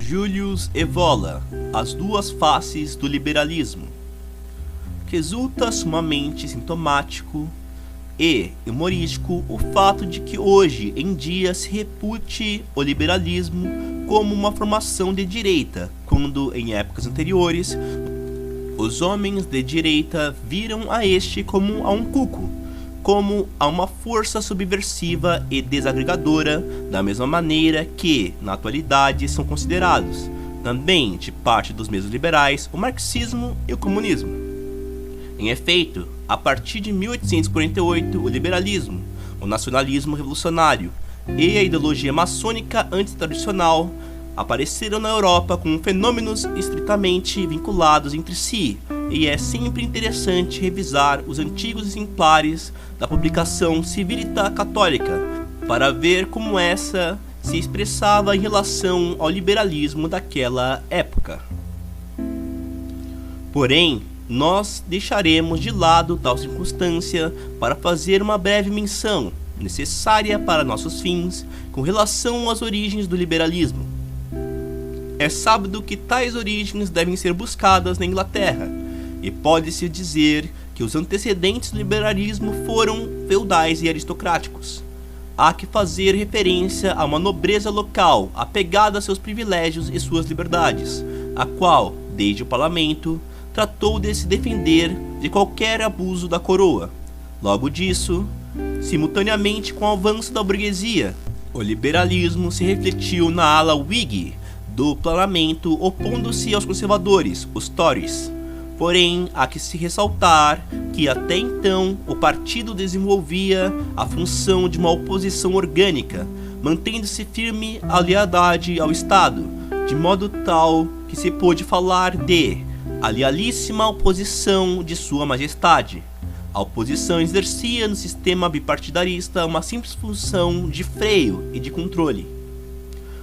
Julius Evola, As Duas Faces do Liberalismo. Resulta sumamente sintomático e humorístico o fato de que hoje em dia se repute o liberalismo como uma formação de direita, quando em épocas anteriores os homens de direita viram a este como a um cuco, como a uma força subversiva e desagregadora, da mesma maneira que, na atualidade, são considerados, também de parte dos mesmos liberais, o marxismo e o comunismo. Em efeito, a partir de 1848, o liberalismo, o nacionalismo revolucionário e a ideologia maçônica antitradicional apareceram na Europa como fenômenos estritamente vinculados entre si, e é sempre interessante revisar os antigos exemplares da publicação Civilita Católica para ver como essa se expressava em relação ao liberalismo daquela época. Porém, nós deixaremos de lado tal circunstância para fazer uma breve menção, necessária para nossos fins, com relação às origens do liberalismo. É sábado que tais origens devem ser buscadas na Inglaterra, e pode-se dizer que os antecedentes do liberalismo foram feudais e aristocráticos. Há que fazer referência a uma nobreza local apegada a seus privilégios e suas liberdades, a qual, desde o parlamento, tratou de se defender de qualquer abuso da coroa. Logo disso, simultaneamente com o avanço da burguesia, o liberalismo se refletiu na ala Whig do parlamento, opondo-se aos conservadores, os Tories. Porém, há que se ressaltar que até então o partido desenvolvia a função de uma oposição orgânica, mantendo-se firme a lealdade ao Estado, de modo tal que se pôde falar de a lealíssima oposição de Sua Majestade. A oposição exercia no sistema bipartidarista uma simples função de freio e de controle.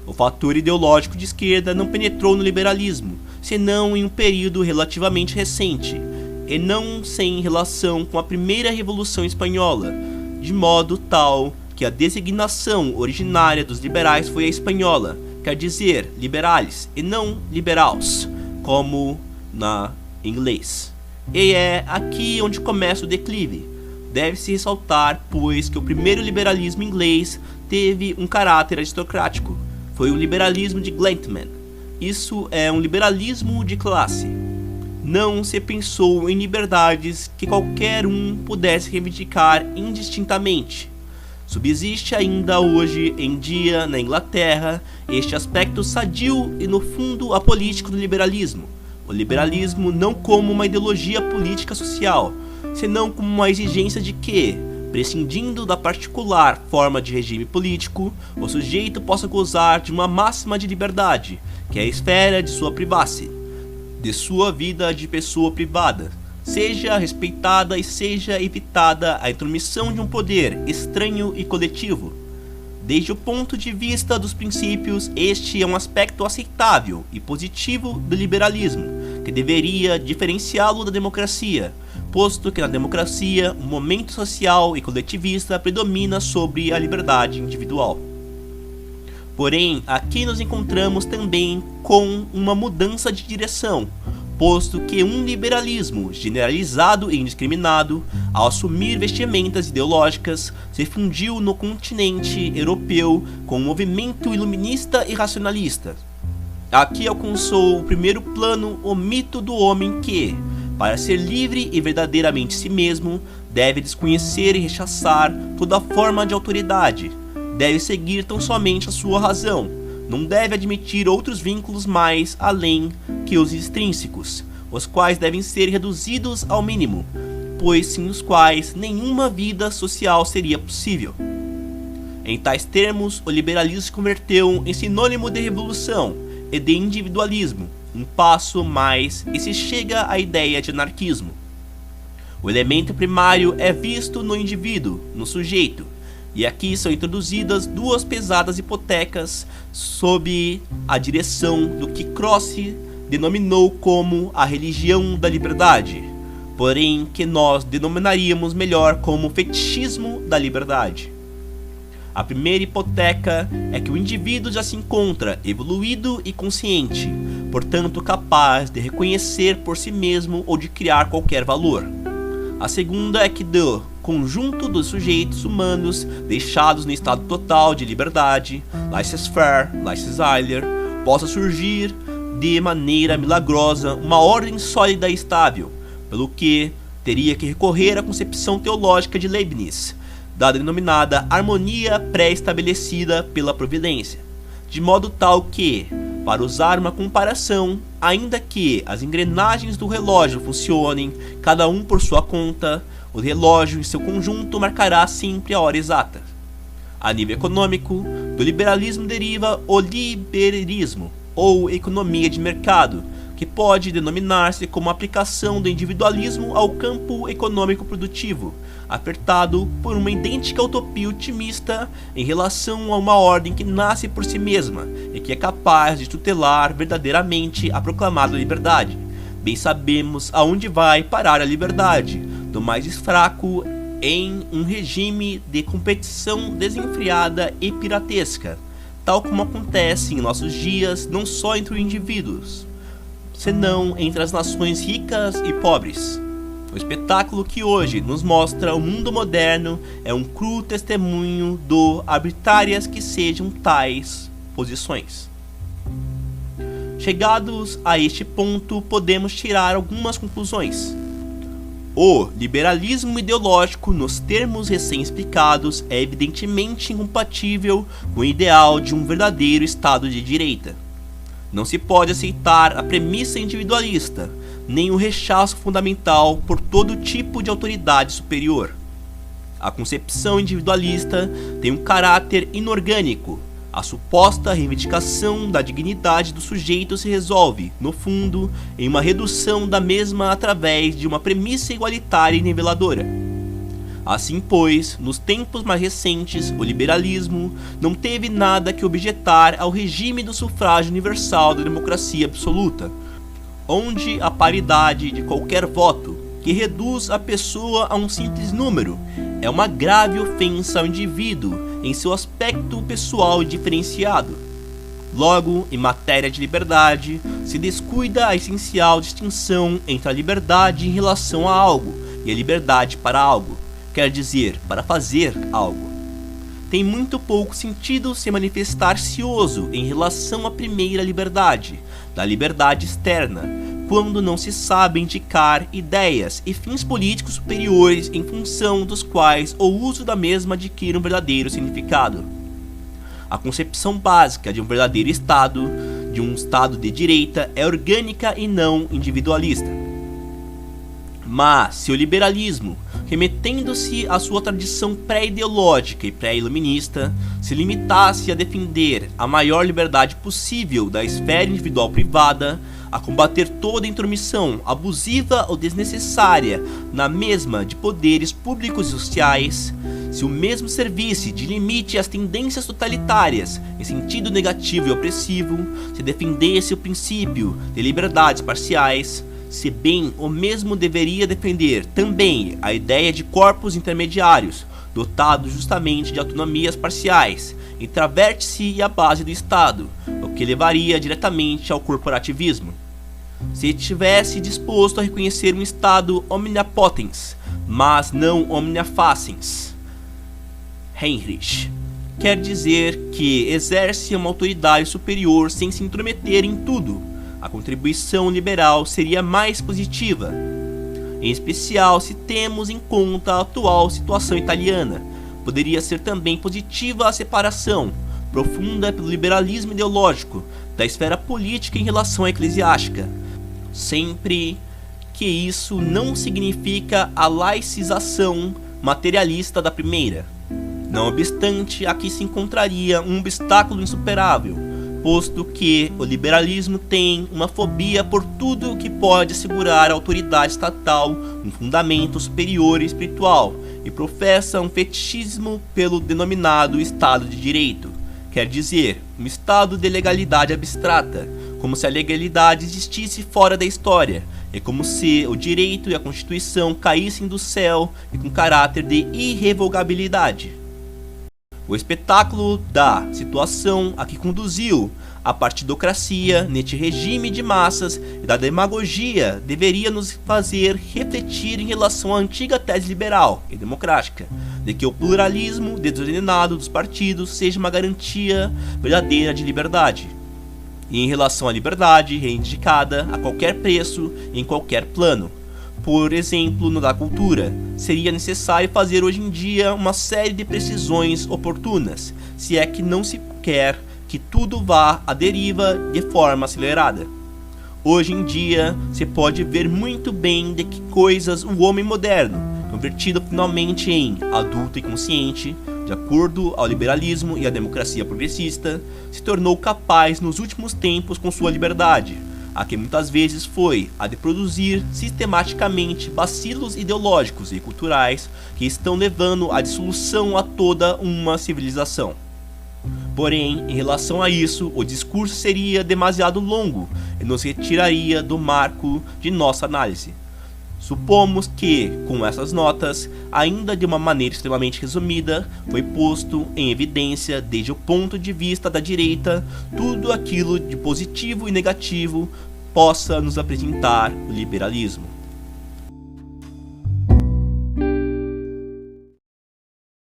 O fator ideológico de esquerda não penetrou no liberalismo, senão em um período relativamente recente, e não sem relação com a primeira Revolução Espanhola, de modo tal que a designação originária dos liberais foi a espanhola, quer dizer liberales e não liberaus, como na inglês. E é aqui onde começa o declive. Deve-se ressaltar, pois, que o primeiro liberalismo inglês teve um caráter aristocrático. Foi o liberalismo de Gentleman. Isso é um liberalismo de classe. Não se pensou em liberdades que qualquer um pudesse reivindicar indistintamente. Subsiste ainda hoje em dia na Inglaterra este aspecto sadio e no fundo apolítico do liberalismo. O liberalismo não como uma ideologia política social, senão como uma exigência de que, prescindindo da particular forma de regime político, o sujeito possa gozar de uma máxima de liberdade, que é a esfera de sua privacy, de sua vida de pessoa privada, seja respeitada e seja evitada a intromissão de um poder estranho e coletivo. Desde o ponto de vista dos princípios, este é um aspecto aceitável e positivo do liberalismo, que deveria diferenciá-lo da democracia, posto que na democracia o momento social e coletivista predomina sobre a liberdade individual. Porém, aqui nos encontramos também com uma mudança de direção, posto que um liberalismo generalizado e indiscriminado, ao assumir vestimentas ideológicas, se fundiu no continente europeu com um movimento iluminista e racionalista. Aqui alcançou o primeiro plano o mito do homem que, para ser livre e verdadeiramente si mesmo, deve desconhecer e rechaçar toda forma de autoridade, deve seguir tão somente a sua razão, não deve admitir outros vínculos mais além que os extrínsecos, os quais devem ser reduzidos ao mínimo, pois sem os quais nenhuma vida social seria possível. Em tais termos, o liberalismo se converteu em sinônimo de revolução e de individualismo, um passo mais e se chega à ideia de anarquismo. O elemento primário é visto no indivíduo, no sujeito, e aqui são introduzidas duas pesadas hipotecas sob a direção do que Croce denominou como a religião da liberdade, porém que nós denominaríamos melhor como fetichismo da liberdade. A primeira hipoteca é que o indivíduo já se encontra evoluído e consciente, portanto capaz de reconhecer por si mesmo ou de criar qualquer valor. A segunda é que do conjunto dos sujeitos humanos deixados no estado total de liberdade, laissez-faire, laissez-aller, possa surgir de maneira milagrosa uma ordem sólida e estável, pelo que teria que recorrer à concepção teológica de Leibniz, da denominada harmonia pré-estabelecida pela providência, de modo tal que, para usar uma comparação, ainda que as engrenagens do relógio funcionem, cada um por sua conta, o relógio em seu conjunto marcará sempre a hora exata. A nível econômico, do liberalismo deriva o liberalismo, ou economia de mercado, que pode denominar-se como aplicação do individualismo ao campo econômico produtivo, apertado por uma idêntica utopia otimista em relação a uma ordem que nasce por si mesma e que é capaz de tutelar verdadeiramente a proclamada liberdade. Bem sabemos aonde vai parar a liberdade do mais fraco em um regime de competição desenfreada e piratesca, tal como acontece em nossos dias não só entre os indivíduos, senão entre as nações ricas e pobres. O espetáculo que hoje nos mostra o mundo moderno é um cru testemunho do arbitrárias que sejam tais posições. Chegados a este ponto, podemos tirar algumas conclusões. O liberalismo ideológico, nos termos recém-explicados, é evidentemente incompatível com o ideal de um verdadeiro Estado de direita. Não se pode aceitar a premissa individualista, nem o rechaço fundamental por todo tipo de autoridade superior. A concepção individualista tem um caráter inorgânico. A suposta reivindicação da dignidade do sujeito se resolve, no fundo, em uma redução da mesma através de uma premissa igualitária e niveladora. Assim, pois, nos tempos mais recentes, o liberalismo não teve nada que objetar ao regime do sufrágio universal da democracia absoluta, onde a paridade de qualquer voto, que reduz a pessoa a um simples número, é uma grave ofensa ao indivíduo em seu aspecto pessoal e diferenciado. Logo, em matéria de liberdade, se descuida a essencial distinção entre a liberdade em relação a algo e a liberdade para algo, quer dizer, para fazer algo. Tem muito pouco sentido se manifestar cioso em relação à primeira liberdade, da liberdade externa, quando não se sabe indicar ideias e fins políticos superiores em função dos quais o uso da mesma adquire um verdadeiro significado. A concepção básica de um verdadeiro Estado, de um Estado de direita, é orgânica e não individualista. Mas, se o liberalismo, remetendo-se à sua tradição pré-ideológica e pré-iluminista, se limitasse a defender a maior liberdade possível da esfera individual privada, a combater toda intromissão abusiva ou desnecessária na mesma de poderes públicos e sociais, se o mesmo servisse de limite às tendências totalitárias em sentido negativo e opressivo, se defendesse o princípio de liberdades parciais, se bem o mesmo deveria defender também a ideia de corpos intermediários, dotados justamente de autonomias parciais, entre a vértice e a base do Estado, o que levaria diretamente ao corporativismo. Se estivesse disposto a reconhecer um Estado omnia potens, mas não omnia facens, Heinrich, quer dizer que exerce uma autoridade superior sem se intrometer em tudo, a contribuição liberal seria mais positiva, em especial se temos em conta a atual situação italiana. Poderia ser também positiva a separação, profunda pelo liberalismo ideológico, da esfera política em relação à eclesiástica, sempre que isso não significa a laicização materialista da primeira. Não obstante, aqui se encontraria um obstáculo insuperável, posto que o liberalismo tem uma fobia por tudo que pode assegurar à autoridade estatal um fundamento superior e espiritual, e professa um fetichismo pelo denominado Estado de Direito, quer dizer, um estado de legalidade abstrata, como se a legalidade existisse fora da história, é como se o direito e a Constituição caíssem do céu e com caráter de irrevogabilidade. O espetáculo da situação a que conduziu a partidocracia neste regime de massas e da demagogia deveria nos fazer refletir em relação à antiga tese liberal e democrática, de que o pluralismo desordenado dos partidos seja uma garantia verdadeira de liberdade. E em relação à liberdade reivindicada a qualquer preço e em qualquer plano. Por exemplo, no da cultura, seria necessário fazer hoje em dia uma série de precisões oportunas, se é que não se quer que tudo vá à deriva de forma acelerada. Hoje em dia, se pode ver muito bem de que coisas o homem moderno, convertido finalmente em adulto e consciente, de acordo ao liberalismo e à democracia progressista, se tornou capaz nos últimos tempos com sua liberdade, a que muitas vezes foi a de produzir sistematicamente vacilos ideológicos e culturais que estão levando à dissolução a toda uma civilização. Porém, em relação a isso, o discurso seria demasiado longo e nos retiraria do marco de nossa análise. Supomos que, com essas notas, ainda de uma maneira extremamente resumida, foi posto em evidência, desde o ponto de vista da direita, tudo aquilo de positivo e negativo possa nos apresentar o liberalismo.